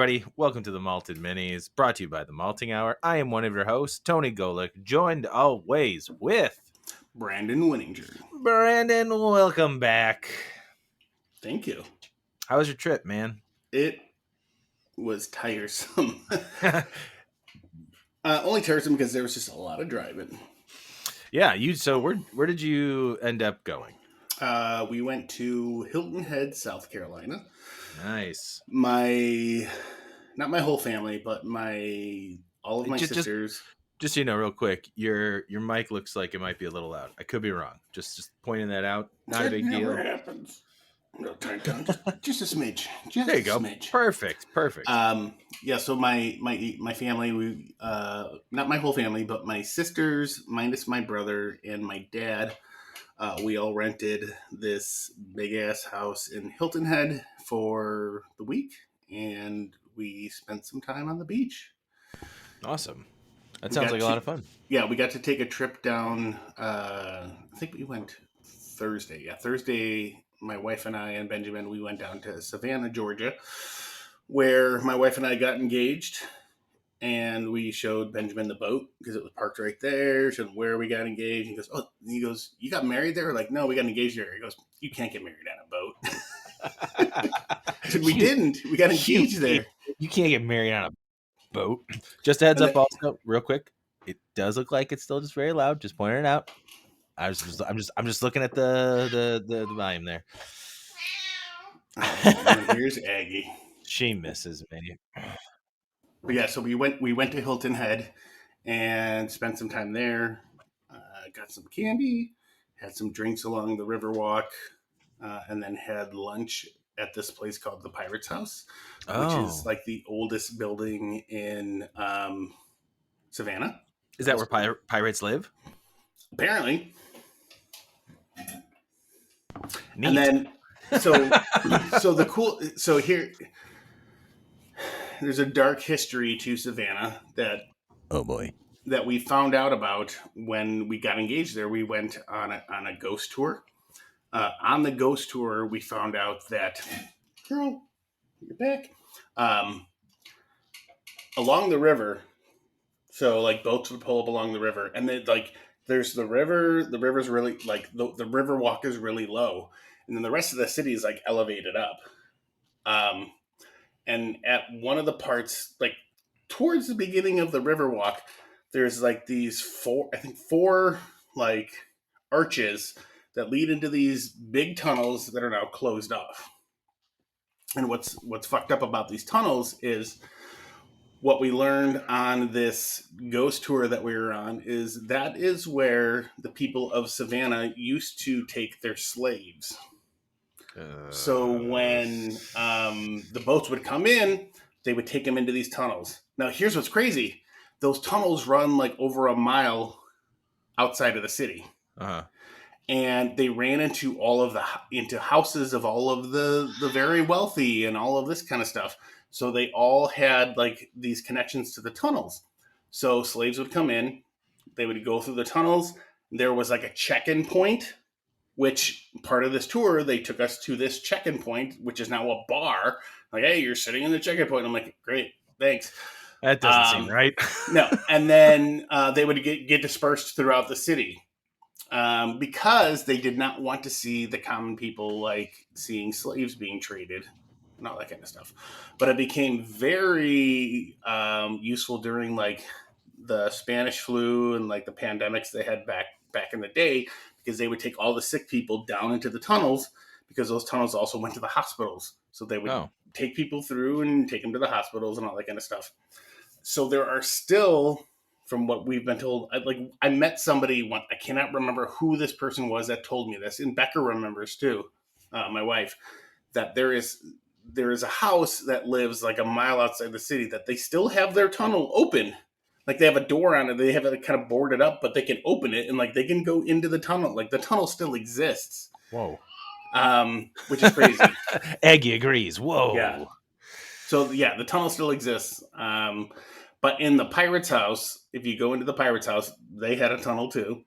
everybody. Welcome to the Malted Minis, brought to you by the Malting Hour. I am one of your hosts, Tony Golick, joined always with Brandon Winninger. Brandon. Welcome back. Thank you. How was your trip, man? It was tiresome. Only tiresome because there was just a lot of driving. Yeah, So where did you end up going? We went to Hilton Head, South Carolina. Nice. Not my whole family, but all of my sisters. Just so you know, real quick, your mic looks like it might be a little loud. I could be wrong. Just pointing that out. Not a big deal. Never happens. No, turn it down just a smidge. There you go. Smidge. Perfect. Yeah. So my family, we not my whole family, but my sisters, minus my brother and my dad. We all rented this big ass house in Hilton Head for the week, and we spent some time on the beach. Awesome. That sounds like a lot of fun. Yeah, we got to take a trip down. I think we went Thursday. Yeah, Thursday. My wife and I and Benjamin, we went down to Savannah, Georgia, where my wife and I got engaged. And we showed Benjamin the boat because it was parked right there. Showed him where we got engaged. He goes, you got married there? We're like, no, we got engaged there. He goes, you can't get married on a boat. I said, we didn't. We got engaged there. You can't get married on a boat. Just a heads up, also, real quick. It does look like it's still just very loud. Just pointing it out. I'm just looking at the volume there. Here's Aggie. She misses me. But yeah, so we went to Hilton Head and spent some time there. Got some candy, had some drinks along the riverwalk, and then had lunch at this place called the Pirate's House, which is like the oldest building in Savannah. Is that where pirates live? Apparently. Neat. And then so here there's a dark history to Savannah that we found out about when we got engaged there. We went on a ghost tour. On the ghost tour, we found out that, girl, you're back. Along the river, so like boats would pull up along the river, and then like there's the river. The river's really like the river walk is really low, and then the rest of the city is like elevated up. And at one of the parts, like towards the beginning of the Riverwalk, there's like these four like arches that lead into these big tunnels that are now closed off. And what's fucked up about these tunnels is what we learned on this ghost tour that we were on is that is where the people of Savannah used to take their slaves. So when the boats would come in, they would take them into these tunnels. Now, here's what's crazy. Those tunnels run like over a mile outside of the city. Uh-huh. And they ran into into houses of all of the very wealthy and all of this kind of stuff. So they all had like these connections to the tunnels. So slaves would come in, they would go through the tunnels. There was like a check-in point, which part of this tour, they took us to this check-in point, which is now a bar. Like, hey, you're sitting in the check-in point. I'm like, great, thanks. That doesn't seem right. No. And then they would get dispersed throughout the city because they did not want to see the common people like seeing slaves being traded and all that kind of stuff. But it became very useful during like the Spanish flu and like the pandemics they had back in the day, because they would take all the sick people down into the tunnels because those tunnels also went to the hospitals. So they would take people through and take them to the hospitals and all that kind of stuff. So there are still, from what we've been told, I met somebody once, I cannot remember who this person was that told me this, and Becca remembers too, my wife, that there is a house that lives like a mile outside the city that they still have their tunnel open. Like they have a door on it, they have it kind of boarded up, but they can open it and like they can go into the tunnel. Like the tunnel still exists. Whoa. Which is crazy. Aggie agrees. Whoa. Yeah. So yeah, the tunnel still exists. But in the Pirate's House, if you go into the Pirate's House, they had a tunnel too.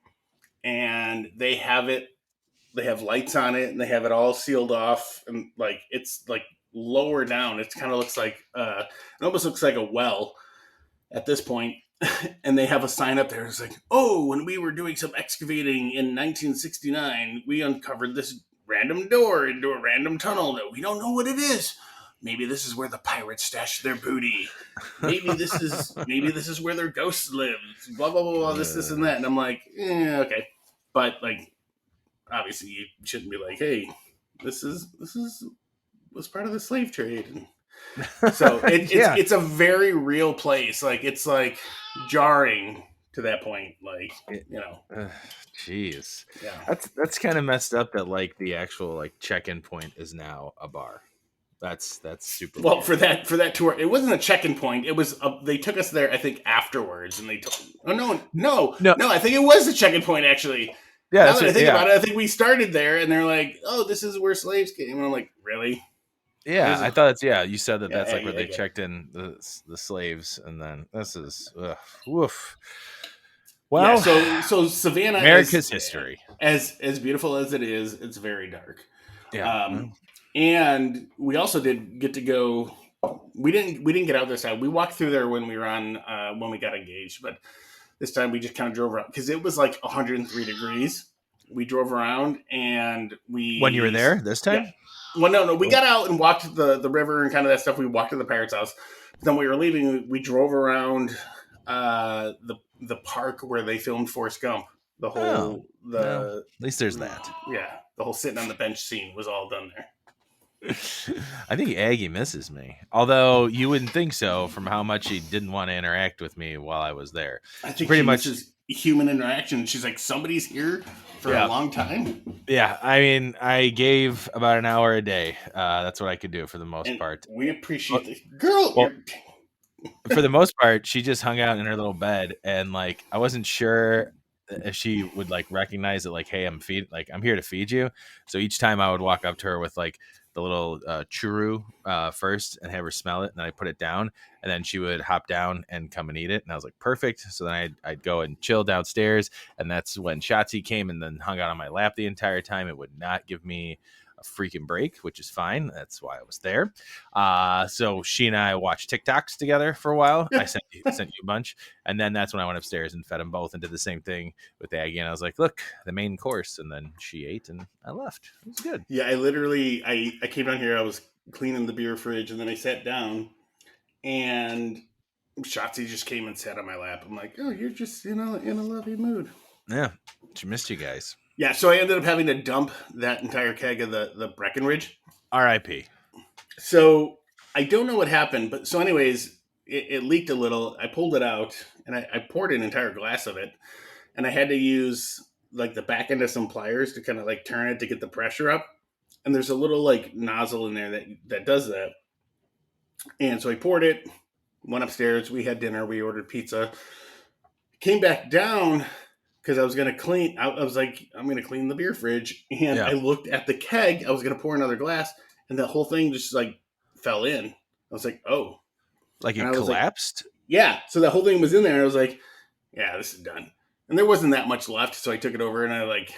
And they have lights on it and they have it all sealed off. And like, it's like lower down. It kind of looks like it almost looks like a well at this point. And they have a sign up there. It's like, oh, when we were doing some excavating in 1969, we uncovered this random door into a random tunnel that we don't know what it is. Maybe this is where the pirates stashed their booty. Maybe this is where their ghost lives. Blah blah blah blah. This and that. And I'm like, okay, but like, obviously, you shouldn't be like, hey, this was part of the slave trade. And so it's a very real place. Like it's like jarring to that point. Like jeez, yeah. That's kind of messed up. That like the actual like check-in point is now a bar. That's super. Well, weird. for that tour, it wasn't a check-in point. It was they took us there, I think, afterwards, and they told. Oh no! I think it was a check-in point actually. Yeah, now that I think about it, I think we started there, and they're like, "Oh, this is where slaves came." And I'm like, "Really?" Yeah, I thought it's you said that's like where they checked in the slaves, and then this is woof. Well, so Savannah, America's history, as beautiful as it is, it's very dark. Yeah, and we also did get to go. We didn't get out this side. We walked through there when we were on when we got engaged, but this time we just kind of drove around because it was like 103 degrees. We drove around and when you were there this time. Yeah. Well, no, we got out and walked the river and kind of that stuff. We walked to the pirate's house. Then we were leaving. We drove around the park where they filmed Forrest Gump. The whole at least there's that. Yeah, the whole sitting on the bench scene was all done there. I think Aggie misses me, although you wouldn't think so from how much he didn't want to interact with me while I was there. I think pretty much human interaction. She's like, somebody's here for a long time. Yeah, I mean, I gave about an hour a day. That's what I could do for the most part. We appreciate the girl. Well, for the most part, she just hung out in her little bed, and like I wasn't sure if she would like recognize it, like, hey, I'm here to feed you. So each time I would walk up to her with like the little churu first and have her smell it, and then I put it down, and then she would hop down and come and eat it, and I was like, perfect. So then I'd go and chill downstairs, and that's when Shotzi came and then hung out on my lap the entire time. It would not give me a freaking break, which is fine. That's why I was there. So she and I watched TikToks together for a while. I sent you a bunch, and then that's when I went upstairs and fed them both and did the same thing with Aggie. And I was like, look, the main course. And then she ate and I left. It was good. Yeah, I literally I came down here. I was cleaning the beer fridge, and then I sat down, and Shotzi just came and sat on my lap. I'm like, oh, you're just in a lovely mood. Yeah, she missed you guys. Yeah, so I ended up having to dump that entire keg of the Breckenridge. R.I.P. So I don't know what happened, but so anyways, it leaked a little. I pulled it out, and I poured an entire glass of it, and I had to use like the back end of some pliers to kind of like turn it to get the pressure up. And there's a little like nozzle in there that does that. And so I poured it, went upstairs. We had dinner. We ordered pizza. Came back down because I was going to clean. I was like, I'm going to clean the beer fridge. And I looked at the keg. I was going to pour another glass. And the whole thing just like fell in. I was like, oh. Like it collapsed? Like, yeah. So the whole thing was in there. And I was like, yeah, this is done. And there wasn't that much left. So I took it over and I like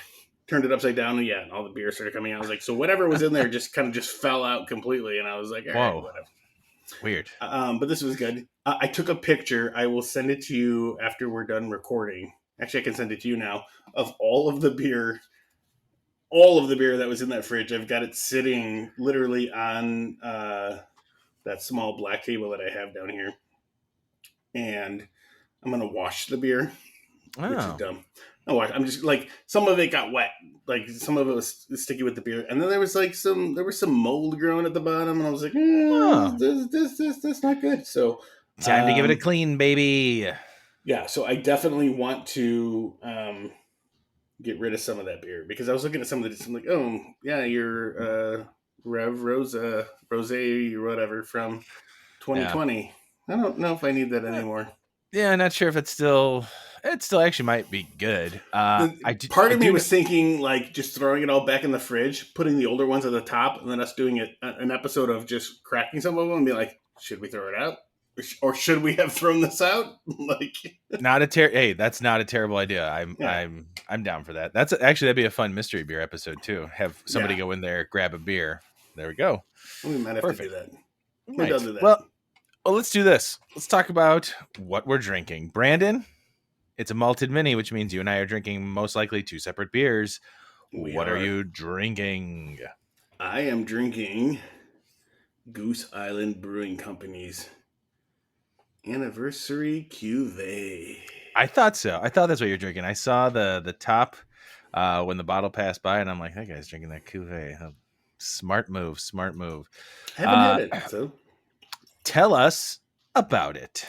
turned it upside down. And all the beer started coming out. I was like, so whatever was in there just kind of just fell out completely. And I was like, all right, whatever. Weird. But this was good. I took a picture. I will send it to you after we're done recording. Actually, I can send it to you now of all of the beer that was in that fridge. I've got it sitting literally on that small black table that I have down here. And I'm going to wash the beer, which is dumb. I'm just like, some of it got wet. Like some of it was sticky with the beer. And then there was like some mold growing at the bottom. And I was like, this not good. So time to give it a clean, baby. Yeah. So I definitely want to get rid of some of that beer because I was looking at some of the, I'm like, oh yeah, your Rev Rosa Rose or whatever from 2020. Yeah. I don't know if I need that anymore. Yeah, not sure if it still actually might be good. Part of me was thinking like just throwing it all back in the fridge, putting the older ones at the top, and then us doing an episode of just cracking some of them and be like, should we throw it out? Or should we have thrown this out? Like, hey, that's not a terrible idea. I'm down for that. That'd be a fun mystery beer episode too. Have somebody go in there, grab a beer, There we go. We might have to do Perfect. that. We Maybe I'll might. do that. Well, let's do this. Let's talk about what we're drinking. Brandon, it's a malted mini, which means you and I are drinking most likely two separate beers. We What are are. you drinking? I am drinking Goose Island Brewing Company's Anniversary Cuvée. I thought so. I thought that's what you're drinking. I saw the top when the bottle passed by, and I'm like, that guy's drinking that cuvee. Smart move. Smart move. I haven't had it, so Tell us about it,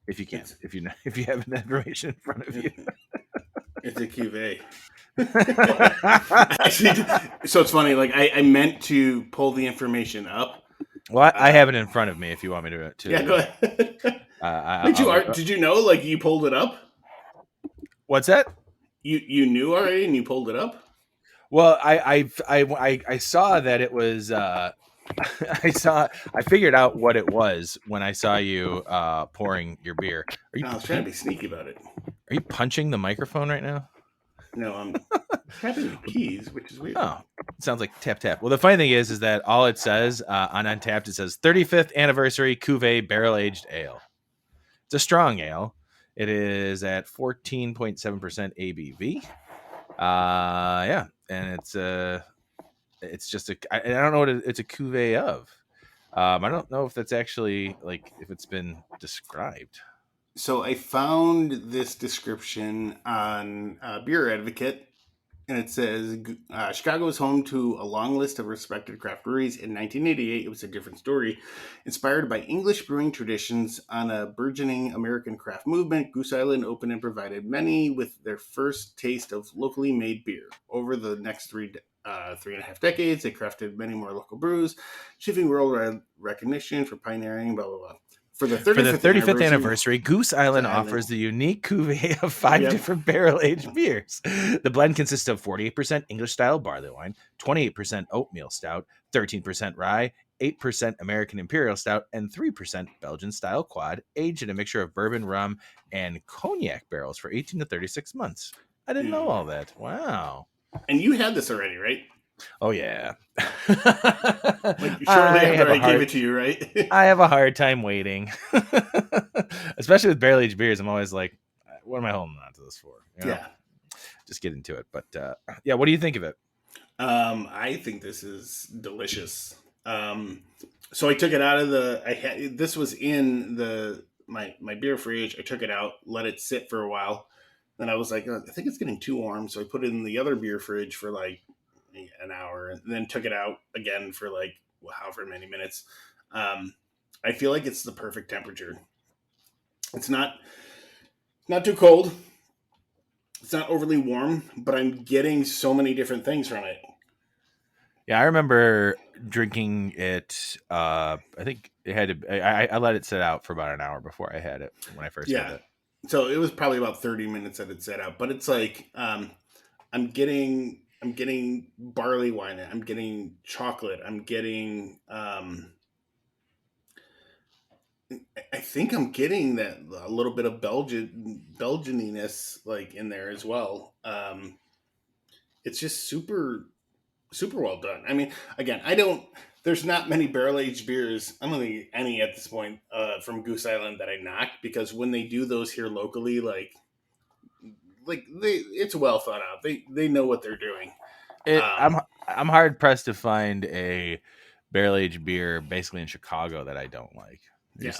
if you can. it's If you have that information in front of you. it's a cuvee. Actually, so it's funny. Like I meant to pull the information up. Well, I have it in front of me. If you want me to Yeah, go ahead. Did you know? Like you pulled it up? What's that? You knew already, and you pulled it up. Well, I saw that it was. I figured out what it was when I saw you pouring your beer. I was trying to be sneaky about it. Are you punching the microphone right now? No, I'm tapping the keys, which is weird. Oh, it sounds like tap tap. Well, the funny thing is that all it says on Untapped, it says 35th anniversary Cuvée barrel aged ale. It's a strong ale. It is at 14.7% ABV. Yeah, and it's just I don't know what it's a cuvee of. I don't know if that's actually like if it's been described. So I found this description on Beer Advocate, and it says Chicago is home to a long list of respected craft breweries. In 1988, it was a different story. Inspired by English brewing traditions on a burgeoning American craft movement, Goose Island opened and provided many with their first taste of locally made beer. Over the next 3.5 decades, they crafted many more local brews, achieving worldwide recognition for pioneering, blah, blah, blah. For the 35th anniversary, Goose Island offers the unique cuvee of 5 different barrel-aged beers. The blend consists of 48% English-style barley wine, 28% oatmeal stout, 13% rye, 8% American imperial stout, and 3% Belgian-style quad, aged in a mixture of bourbon, rum, and cognac barrels for 18 to 36 months. I didn't know all that. Wow. And you had this already, right? Oh, yeah. Like shortly after I gave it to you, right? I have a hard time waiting. Especially with barrel-aged beers. I'm always like, what am I holding on to this for? You know? Yeah. Just get into it. But yeah, what do you think of it? I think this is delicious. So I took it out of this was in my beer fridge. I took it out, let it sit for a while. Then I was like, I think it's getting too warm. So I put it in the other beer fridge for like an hour and then took it out again for like however many minutes. I feel like it's the perfect temperature. It's not too cold. It's not overly warm, but I'm getting so many different things from it. Yeah, I remember drinking it. I think it had to. I let it sit out for about an hour before I had it when I first had it. So it was probably about 30 minutes that it set out, but it's like I'm getting barley wine. I'm getting chocolate. I'm getting I think I'm getting that a little bit of Belgianiness like in there as well. It's just super well done. I mean, again, there's not many barrel aged beers. I don't think any at this point from Goose Island that I knock, because when they do those here locally, it's well thought out. They know what they're doing. I'm hard pressed to find a barrel aged beer basically in Chicago that I don't like.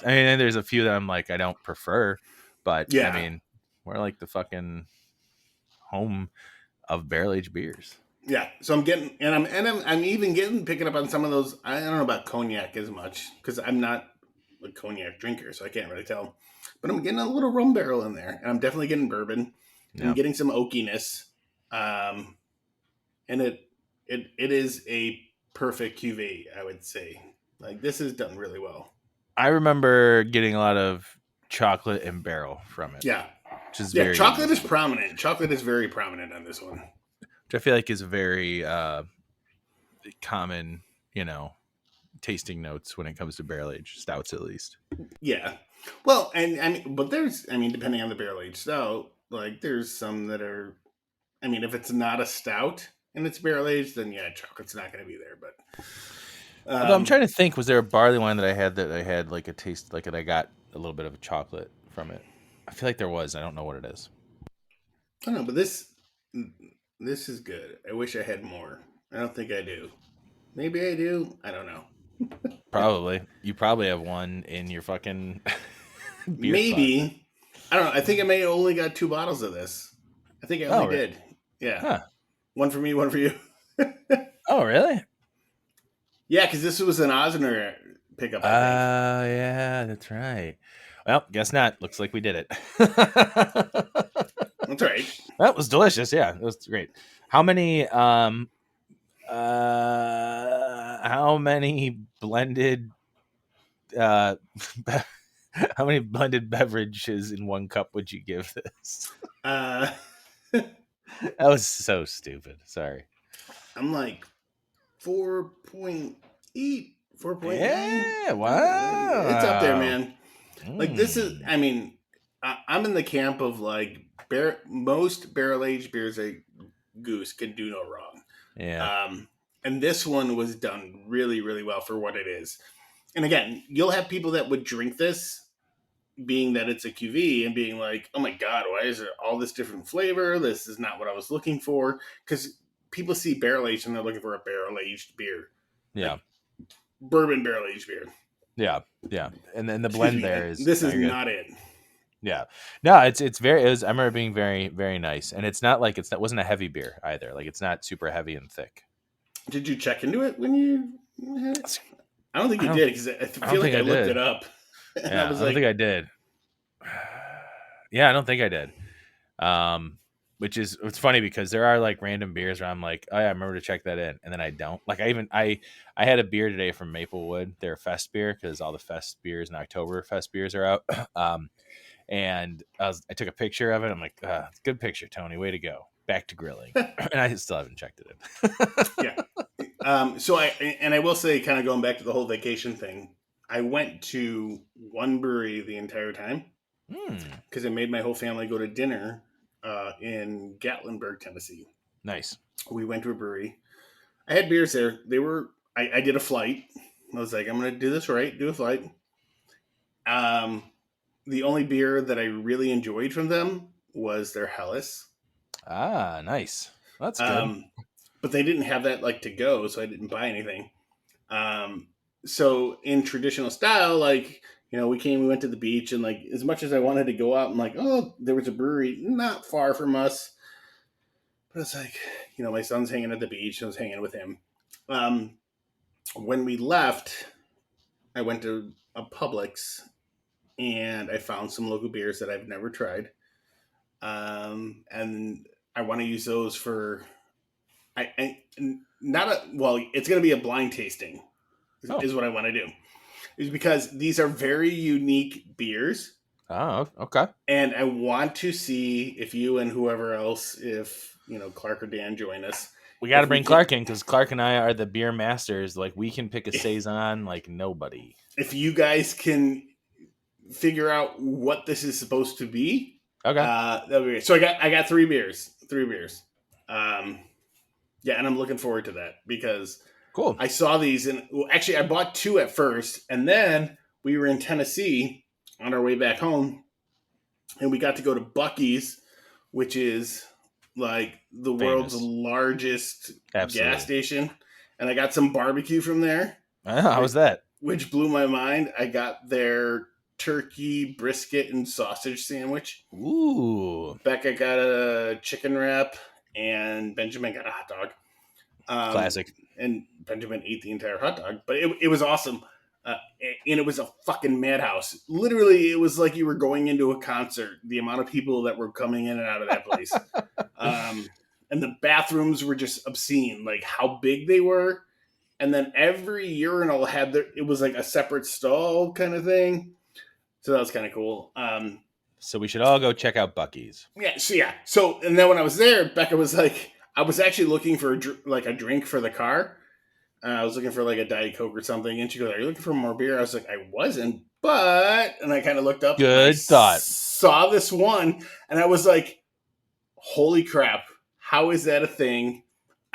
I mean, there's a few that I'm like I don't prefer, but I mean, we're like the fucking home of barrel aged beers. Yeah, so I'm getting, and I'm even picking up on some of those. I don't know about cognac as much because I'm not a cognac drinker, so I can't really tell. But I'm getting a little rum barrel in there, and I'm definitely getting bourbon. Yeah. I'm getting some oakiness, and it is a perfect cuvee, I would say. Like this is done really well. I remember getting a lot of chocolate and barrel from it. Yeah, which is chocolate is prominent. Chocolate is very prominent on this one. Which I feel like is a very common, tasting notes when it comes to barrel aged stouts, at least. Yeah, well, but depending on the barrel aged stout, like there's some that are, if it's not a stout and it's barrel aged, then yeah, chocolate's not going to be there. But Although I'm trying to think, was there a barley wine that I had like a taste like it? I got a little bit of a chocolate from it. I feel like there was. I don't know what it is. I don't know, but this is good. I wish I had more. I don't think I do. Maybe I do. I don't know. Probably. You probably have one in your fucking beer closet. Maybe. I don't know. I think I may have only got 2 bottles of this. I think I only Oh, did. Yeah. huh. One for me, one for you. Oh, really? Yeah, because this was an Osner pickup, I think. Yeah, that's right. Well, guess not. Looks like we did it. That's right. That was delicious. Yeah, it was great. How many how many blended uh how many blended beverages in one cup would you give this? Uh, That was so stupid. Sorry. I'm like 4.8, 4.9. Yeah, It's up there, wow. man. Like this is, I mean, I'm in the camp of like most barrel aged beers at Goose can do no wrong. Yeah. And this one was done really, really well for what it is. And again, you'll have people that would drink this, being that it's a cuvee, and being like, "Oh my god, why is there all this different flavor? This is not what I was looking for." Because people see barrel aged and they're looking for a barrel aged beer, Yeah. like bourbon barrel aged beer. Yeah. Yeah. And then the blend there is This no, is you're good. not it. Yeah. No, it's very I remember being very, very nice. And it's not like it wasn't a heavy beer either. Like it's not super heavy and thick. Did you check into it when you had it? I don't think you did, because I feel like I looked it up. And Yeah, I was I don't like, think I did. Yeah, I don't think I did. Which is it's funny because there are like random beers where I'm like, oh yeah, I remember to check that in, and then I don't. Like I had a beer today from Maplewood, their fest beer, because all the fest beers and Oktoberfest beers are out. And I took a picture of it. I'm like, good picture, Tony. Way to go. Back to grilling, and I still haven't checked it in. yeah. So I will say, kind of going back to the whole vacation thing, I went to one brewery the entire time because I made my whole family go to dinner in Gatlinburg, Tennessee. Nice. We went to a brewery. I had beers there. I did a flight. I was like, I'm going to do this right, do a flight. The only beer that I really enjoyed from them was their Helles. Ah, nice. That's good. But they didn't have that like to go, so I didn't buy anything. So in traditional style, like, we went to the beach, and like, as much as I wanted to go out, and like, oh, there was a brewery not far from us, but it's like, my son's hanging at the beach, I was hanging with him. When we left, I went to a Publix, and I found some local beers that I've never tried. And I want to use those for, it's going to be a blind tasting is what I want to do. Is because these are very unique beers. Oh, okay. And I want to see if you and whoever else, if Clark or Dan join us. We got to bring Clark in, because Clark and I are the beer masters. Like, we can pick a saison like nobody. If you guys can figure out what this is supposed to be, okay, that'd be great. So I got 3 beers. Yeah, and I'm looking forward to that, because cool. I saw these, and actually I bought 2 at first, and then we were in Tennessee on our way back home, and we got to go to Buc-ee's, which is like the world's largest gas station, and I got some barbecue from there. How was that? Which blew my mind. I got their turkey, brisket, and sausage sandwich. Ooh. Becca got a chicken wrap, and Benjamin got a hot dog. Classic. And Benjamin ate the entire hot dog, but it was awesome. And it was a fucking madhouse. Literally, it was like you were going into a concert. The amount of people that were coming in and out of that place. And the bathrooms were just obscene, like how big they were. And then every urinal it was like a separate stall kind of thing. So that was kind of cool. So we should all go check out Buc-ee's. Yeah. So, and then when I was there, Becca was like, I was actually looking for a drink for the car. I was looking for like a Diet Coke or something. And she goes, "Are you looking for more beer?" I was like, "I wasn't, but," and I kind of looked up. Good thought. Saw this one, and I was like, "Holy crap. How is that a thing?"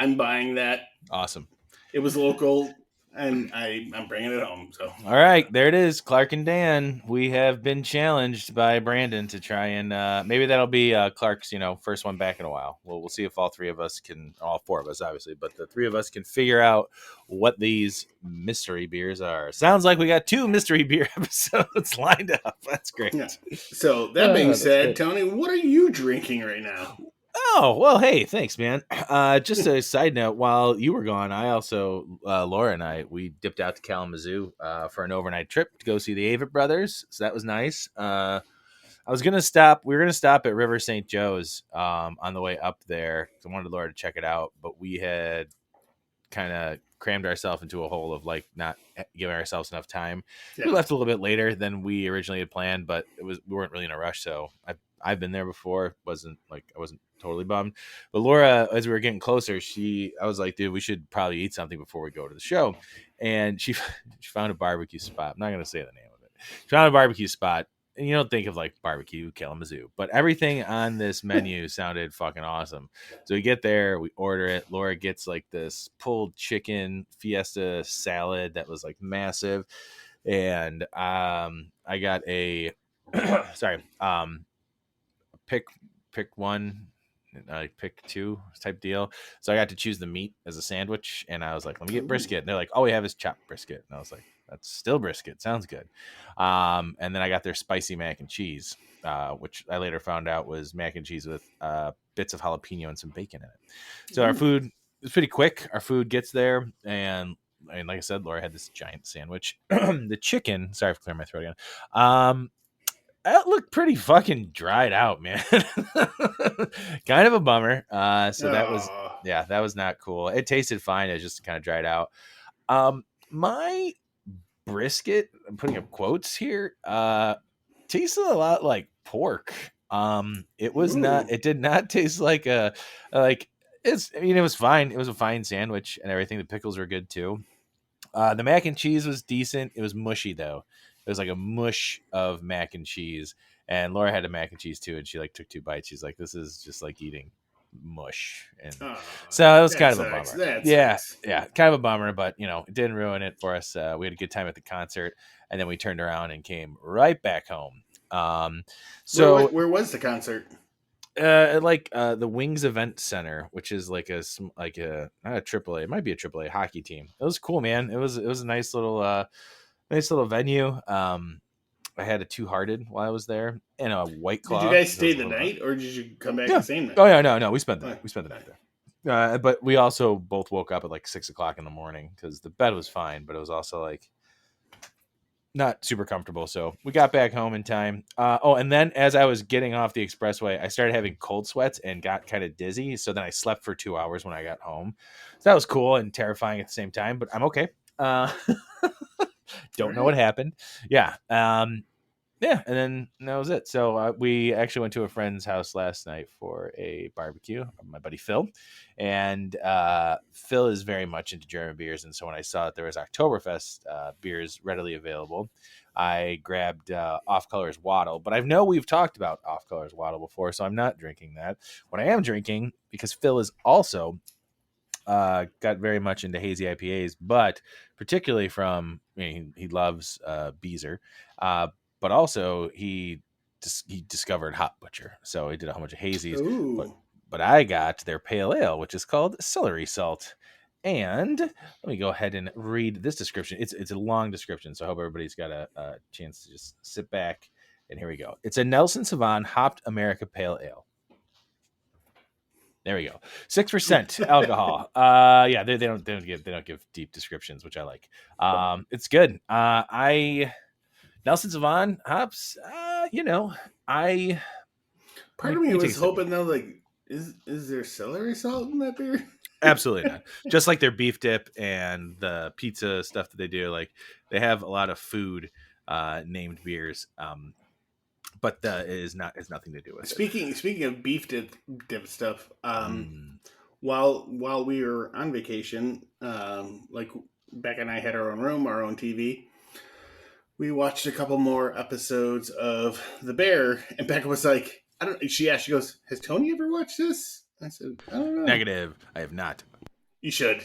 I'm buying that. Awesome. It was local, and I'm bringing it home. So, All right, there it is, Clark and Dan. We have been challenged by Brandon to try and maybe that'll be Clark's, first one back in a while. We'll see if all three of us can, all four of us, obviously, but the three of us can figure out what these mystery beers are. Sounds like we got 2 mystery beer episodes lined up. That's great. yeah. So that being That's said, great. Tony, what are you drinking right now? Oh, well, hey, thanks, man. Just a side note, while you were gone, I also, Laura and I, we dipped out to Kalamazoo for an overnight trip to go see the Avett Brothers. So that was nice. We were going to stop at River St. Joe's on the way up there. I wanted Laura to check it out, but we had kind of crammed ourselves into a hole of like not giving ourselves enough time. Yeah. We left a little bit later than we originally had planned, but we weren't really in a rush. So I've been there before. I wasn't totally bummed. But Laura, as we were getting closer, I was like, dude, we should probably eat something before we go to the show. And she found a barbecue spot. I'm not going to say the name of it. She found a barbecue spot. And you don't think of like barbecue Kalamazoo, but everything on this menu sounded fucking awesome. So we get there, we order it. Laura gets like this pulled chicken fiesta salad that was like massive. And I got a sorry, pick one, pick 2 type deal. So I got to choose the meat as a sandwich, and I was like, let me get brisket. And they're like, all we have is chopped brisket. And I was like, that's still brisket. Sounds good. And then I got their spicy mac and cheese, which I later found out was mac and cheese with bits of jalapeno and some bacon in it. So our food is pretty quick. Our food gets there, and like I said, Laura had this giant sandwich. The chicken, sorry for clearing my throat again. That looked pretty fucking dried out, man. Kind of a bummer. So that was not cool. It tasted fine. It just kind of dried out. My brisket, I'm putting up quotes here, tasted a lot like pork. It did not taste like it was fine. It was a fine sandwich and everything. The pickles were good too. The mac and cheese was decent. It was mushy though. It was like a mush of mac and cheese. And Laura had a mac and cheese too, and she like took 2 bites. She's like, "This is just like eating mush." And so it was kind of a bummer. Yeah, kind of a bummer, but it didn't ruin it for us. We had a good time at the concert, and then we turned around and came right back home. So where was the concert? The Wings Event Center, which is like a not a AAA, it might be a AAA hockey team. It was cool, man. It was a nice little venue. I had a Two Hearted while I was there, and a White Claw. Did you guys stay the night, or did you come back the same night? Oh yeah, no, we spent the night. We spent the night there. But we also both woke up at like 6:00 in the morning because the bed was fine, but it was also like not super comfortable. So we got back home in time. And then as I was getting off the expressway, I started having cold sweats and got kind of dizzy. So then I slept for 2 hours when I got home. So that was cool and terrifying at the same time, but I'm okay. Don't know what happened. Yeah. Yeah, and then that was it. So we actually went to a friend's house last night for a barbecue. My buddy Phil, and Phil is very much into German beers. And so when I saw that there was Oktoberfest beers readily available, I grabbed Off Color's Waddle. But I know we've talked about Off Color's Waddle before, so I'm not drinking that. What I am drinking, because Phil is also got very much into hazy IPAs, but particularly from he loves Beezer. But also he discovered Hop Butcher, so he did a whole bunch of hazies. But I got their pale ale, which is called Celery Salt. And let me go ahead and read this description. It's a long description, so I hope everybody's got a chance to just sit back. And here we go. It's a Nelson Sauvin hopped America pale ale. There we go. 6% alcohol. Yeah, they don't give deep descriptions, which I like. It's good. Nelson Sauvin hops. Part of me was hoping though, like, is there celery salt in that beer? Absolutely not. Just like their beef dip and the pizza stuff that they do, like they have a lot of food named beers. But it has nothing to do with it. Speaking of beef dip stuff, while we were on vacation, like Becca and I had our own room, our own TV. We watched a couple more episodes of The Bear, and Becca was like, "I don't." She goes, "Has Tony ever watched this?" I said, I don't know. Negative. I have not. You should.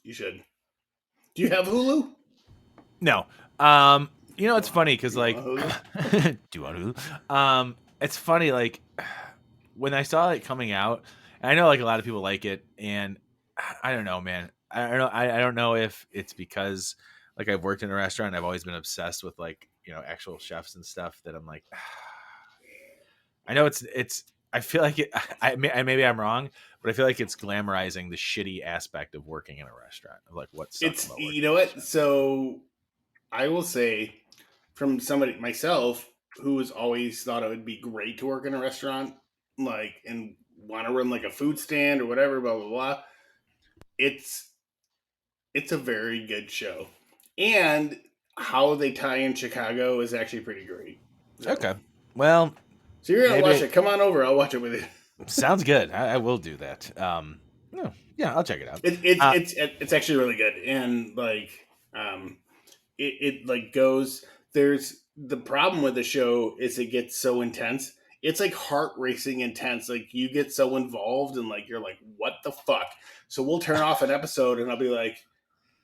You should. Do you have Hulu? No. It's funny because You want like, Hulu? do you want Hulu? It's funny like when I saw it coming out, and I know like a lot of people like it, and I don't know, man. I don't know if it's because like I've worked in a restaurant and I've always been obsessed with like actual chefs and stuff that I'm like, I know it's. I feel like it. Maybe I'm wrong, but I feel like it's glamorizing the shitty aspect of working in a restaurant, of like what sucks It's about you working know in a what? restaurant. So I will say from somebody myself who has always thought it would be great to work in a restaurant, like and want to run like a food stand or whatever, blah blah blah. It's it's a very good show, and how they tie in Chicago is actually pretty great. So, Okay, well, so you're gonna watch maybe it? Come on over. I'll watch it with you. sounds good. I will do that. No, yeah, I'll check it out. It, it's Uh, it's it's actually really good, and like it like goes. There's the problem with the show is it gets so intense. It's like heart racing intense. Like you get so involved and like you're like, what the fuck? So we'll turn off an episode and I'll be like,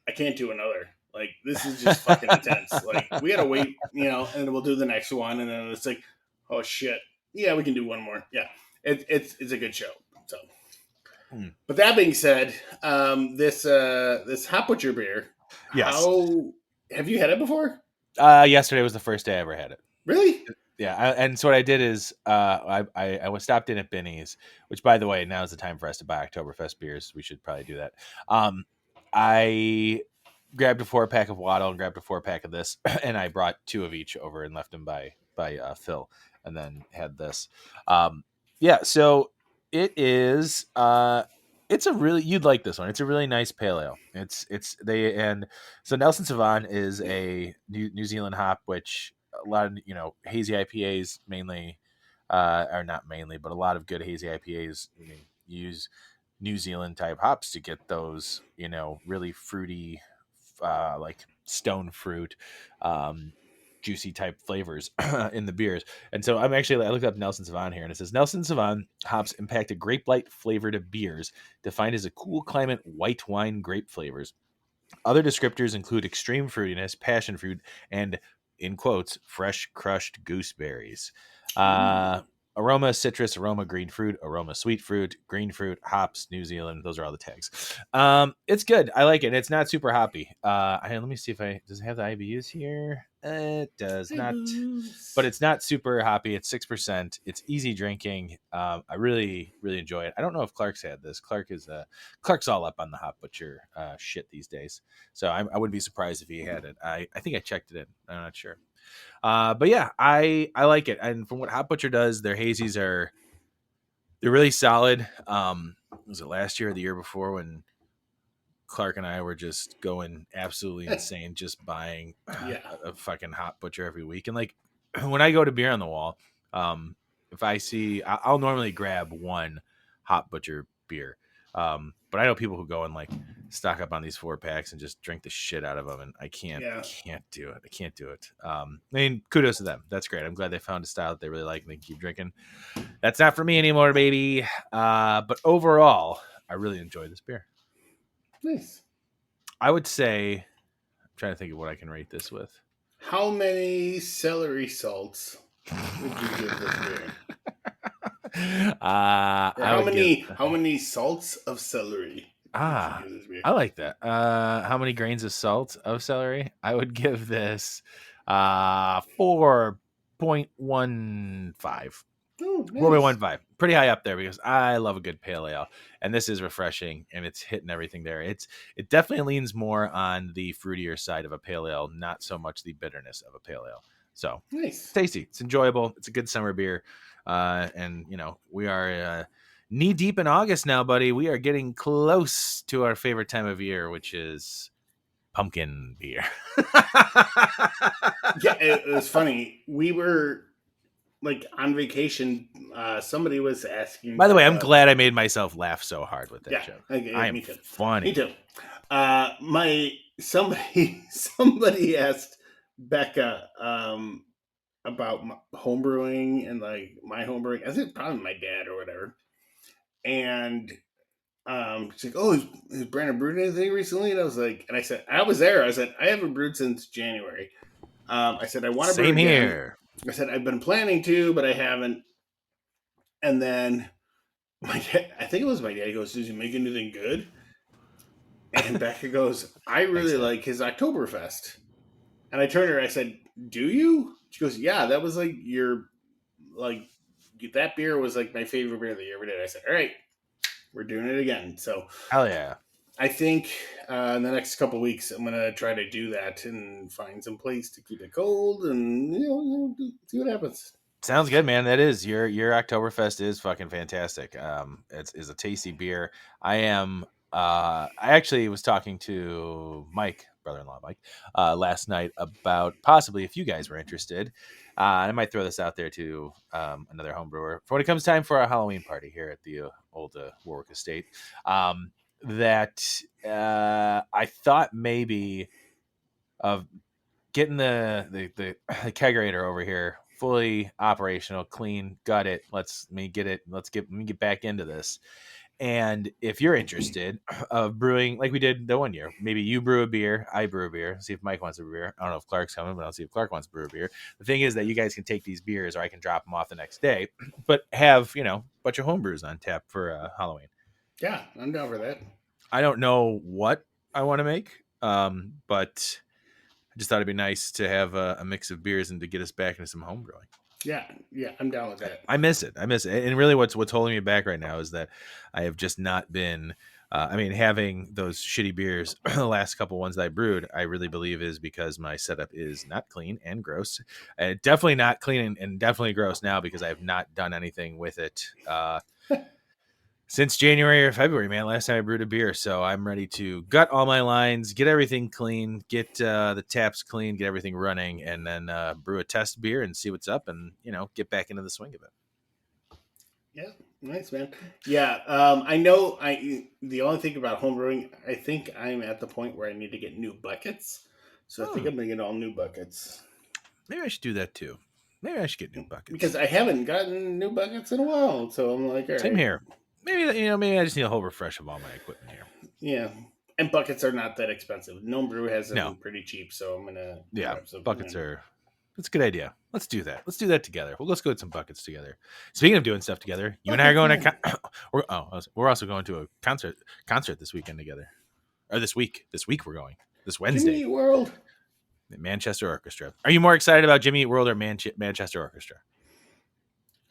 I can't do another. Like this is just fucking intense. Like we gotta wait, and we'll do the next one, and then it's like, oh shit, yeah, we can do one more. Yeah, it's a good show. So, hmm, but that being said, this Hot Butcher beer, yes. how have you had it before? Yesterday was the first day I ever had it. Really? Yeah, and so what I did is I was stopped in at Binny's, which by the way now is the time for us to buy Oktoberfest beers. We should probably do that. I grabbed a 4-pack of Waddle and grabbed a 4-pack of this, and I brought 2 of each over and left them by Phil, and then had this. Yeah, so it is. It's a really you'd like this one. It's a really nice pale ale. It's they and so Nelson Sauvin is a New Zealand hop, which a lot of hazy IPAs mainly, or not mainly, but a lot of good hazy IPAs use New Zealand type hops to get those really fruity, like stone fruit, um, juicy type flavors in the beers. And so I looked up Nelson Sauvin here, and it says Nelson Sauvin hops impacted grape light flavored beers, defined as a cool climate white wine grape flavors. Other descriptors include extreme fruitiness, passion fruit, and, in quotes, fresh crushed gooseberries. Ooh. Uh, aroma citrus, aroma green fruit, aroma sweet fruit, green fruit, hops, New Zealand. Those are all the tags. It's good. I like it. It's not super hoppy. Let me see if does it have the IBUs here? It does Hi, not, but Goose. it's not super hoppy. It's 6%. It's easy drinking. I really, really enjoy it. I don't know if Clark's had this. Clark's all up on the Hop Butcher shit these days. So I wouldn't be surprised if he had it. I think I checked it in. I'm not sure. But yeah, I like it. And from what Hot Butcher does, their hazies they're really solid. Was it last year or the year before when Clark and I were just going absolutely insane, just buying Yeah. a fucking Hot Butcher every week. And like when I go to Beer on the Wall, if I see, I'll normally grab one Hot Butcher beer. But I know people who go and like stock up on these 4-packs and just drink the shit out of them, and I Yeah. can't do it. I can't do it. I mean, kudos to them. That's great. I'm glad they found a style that they really like and they keep drinking. That's not for me anymore, baby. But overall, I really enjoy this beer. Nice. I would say, I'm trying to think of what I can rate this with. How many celery salts would you give this beer? Or I how would give. many salts of celery would you Ah, give this beer? I like that. How many grains of salt of celery? I would give this 4.15. Oh, nice. 4.15. Pretty high up there because I love a good pale ale, and this is refreshing and it's hitting everything there. It definitely leans more on the fruitier side of a pale ale, not so much the bitterness of a pale ale. So it's Nice. tasty. It's enjoyable. It's a good summer beer. And we are knee deep in August now, buddy. We are getting close to our favorite time of year, which is pumpkin beer. Yeah, it was funny. We were like on vacation. Somebody was asking By the way, I'm Becca. glad I made myself laugh so hard with that Yeah, joke. I am me too. Me funny. too. My somebody asked Becca about homebrewing and like my homebrewing. I think probably my dad or whatever. And she's like, "Oh, has Brandon brewed anything recently?" And I was like, and I said, I was there. I said, I haven't brewed since January. I said, I want to brew Same again. here. I said, I've been planning to, but I haven't. And then I think it was my dad. He goes, "Did you make anything good?" And Becca goes, "I Thanks, really Dad. like his Oktoberfest." And I turned to her. I said, "Do you?" She goes, "Yeah, that was like your like that beer was like my favorite beer that you ever did." I said, "All right, we're doing it again." So Hell yeah. I think in the next couple of weeks, I'm gonna try to do that and find some place to keep it cold, and see what happens. Sounds good, man. That is your Oktoberfest is fucking fantastic. It's is a tasty beer. I am. I actually was talking to Mike, brother-in-law Mike, last night about possibly if you guys were interested. And I might throw this out there to another home brewer for when it comes time for our Halloween party here at the old Warwick Estate. That I thought maybe of getting the kegerator over here fully operational, clean, got it. Let's me get it. Let me get back into this. And if you're interested of brewing like we did the one year, maybe you brew a beer, I brew a beer, see if Mike wants a beer. I don't know if Clark's coming, but I'll see if Clark wants to brew a beer. The thing is that you guys can take these beers or I can drop them off the next day, but have, a bunch of home brews on tap for Halloween. Yeah, I'm down for that. I don't know what I want to make, but I just thought it'd be nice to have a mix of beers and to get us back into some home brewing. Yeah, I'm down with that. I miss it. I miss it. And really, what's holding me back right now is that I have just not been. Having those shitty beers, the last couple ones that I brewed, I really believe is because my setup is not clean and gross. And definitely not clean and definitely gross now because I have not done anything with it. Since January or February, man. Last time I brewed a beer, so I'm ready to gut all my lines, get everything clean, get the taps clean, get everything running, and then brew a test beer and see what's up, and get back into the swing of it. Yeah, nice man. Yeah, I know. The only thing about homebrewing, I think I'm at the point where I need to get new buckets. So I think I'm gonna get all new buckets Maybe I should do that too. Maybe I should get new because buckets. I haven't gotten new buckets in a while. So I'm like, all Same right, here. Maybe maybe I just need a whole refresh of all my equipment here. yeah. And buckets are not that expensive. Gnome Brew has No, them pretty cheap, so I'm gonna yeah, grab some from buckets them. are. That's a good idea. Let's do that. Let's do that together. Well, let's go get some buckets together. Speaking of doing stuff together, you and I are Buckets, going man. to. We're also going to a concert this weekend together. Or this week. This week we're going. This Jimmy Wednesday. Eat World. The Manchester Orchestra. Are you more excited about Jimmy Eat World or Manchester Orchestra?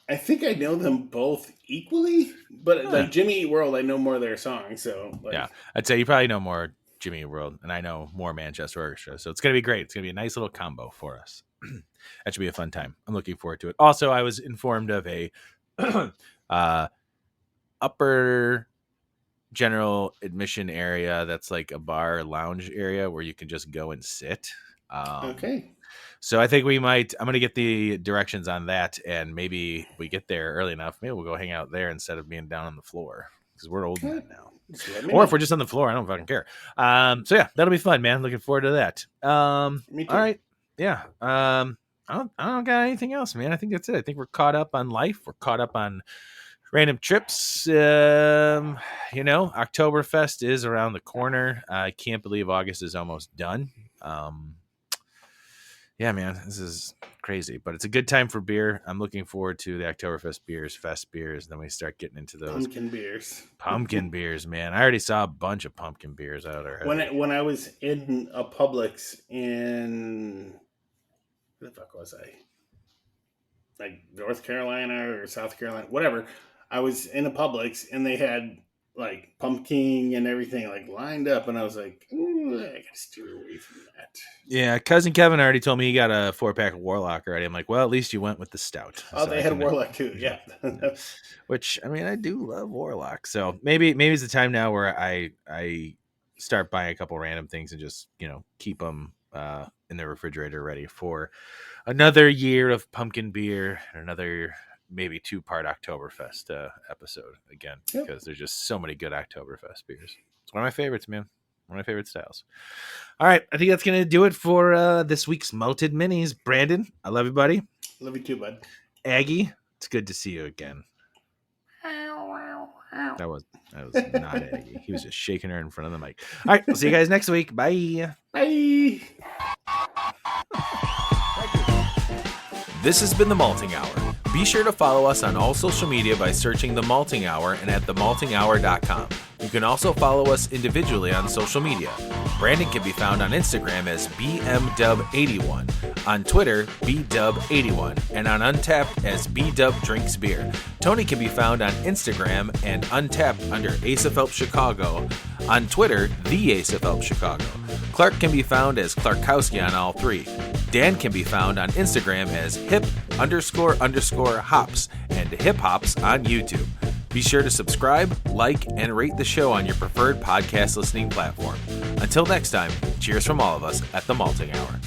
I think I know them both equally, but Huh. like Jimmy Eat World, I know more of their songs. So Yeah, like, I'd say you probably know more Jimmy Eat World, and I know more Manchester Orchestra. So it's gonna be great. It's gonna be a nice little combo for us. That should be a fun time. I'm looking forward to it. Also, I was informed of a uh, upper general admission area that's like a bar lounge area where you can just go and sit. Um, okay, so I think we might. I'm gonna get the directions on that, and maybe we get there early enough. Maybe we'll go hang out there instead of being down on the floor because we're old men now. just let me Or if know. we're just on the floor, I don't fucking care. So yeah, that'll be fun, man. Looking forward to that. Me All too. right, yeah. I don't got anything else, man. I think that's it. I think we're caught up on life. We're caught up on random trips. Oktoberfest is around the corner. I can't believe August is almost done. Yeah, man, this is crazy, but it's a good time for beer. I'm looking forward to the Oktoberfest beers, fest beers. Then we start getting into those Pumpkin beers. pumpkin beers, man. I already saw a bunch of pumpkin beers out when already. when I was in a Publix in where the fuck was I? Like North Carolina or South Carolina, whatever. I was in a Publix and they had like pumpkin and everything like lined up, and I was like, "Ooh, I gotta steer away from that." Yeah, cousin Kevin already told me he got a 4-pack of Warlock already. I'm like, well, at least you went with the stout, Oh, so they I had can. Warlock too. Yeah. Yeah. Which I mean, I do love Warlock, so maybe it's the time now where I start buying a couple random things and just keep them in the refrigerator ready for another year of pumpkin beer and another maybe 2-part Oktoberfest episode again Yep. because there's just so many good Oktoberfest beers. It's one of my favorites, man. One of my favorite styles. All right, I think that's gonna do it for this week's Malted Minis. Brandon, I love you, buddy. Love you too, bud. Aggie, it's good to see you again. That was not Aggie. He was just shaking her in front of the mic. All right, we'll see you guys next week. Bye. Bye. This has been The Malting Hour. Be sure to follow us on all social media by searching The Malting Hour and at themaltinghour.com. You can also follow us individually on social media. Brandon can be found on Instagram as BMDub81, on Twitter, BDub81, and on Untapped as BDubDrinksBeer. Tony can be found on Instagram and Untapped under Ace of Phelps Chicago, on Twitter, The Ace of Phelps Chicago. Clark can be found as Clarkowski on all three. Dan can be found on Instagram as hip__hops and hip hops on YouTube. Be sure to subscribe, like, and rate the show on your preferred podcast listening platform. Until next time, cheers from all of us at The Malting Hour.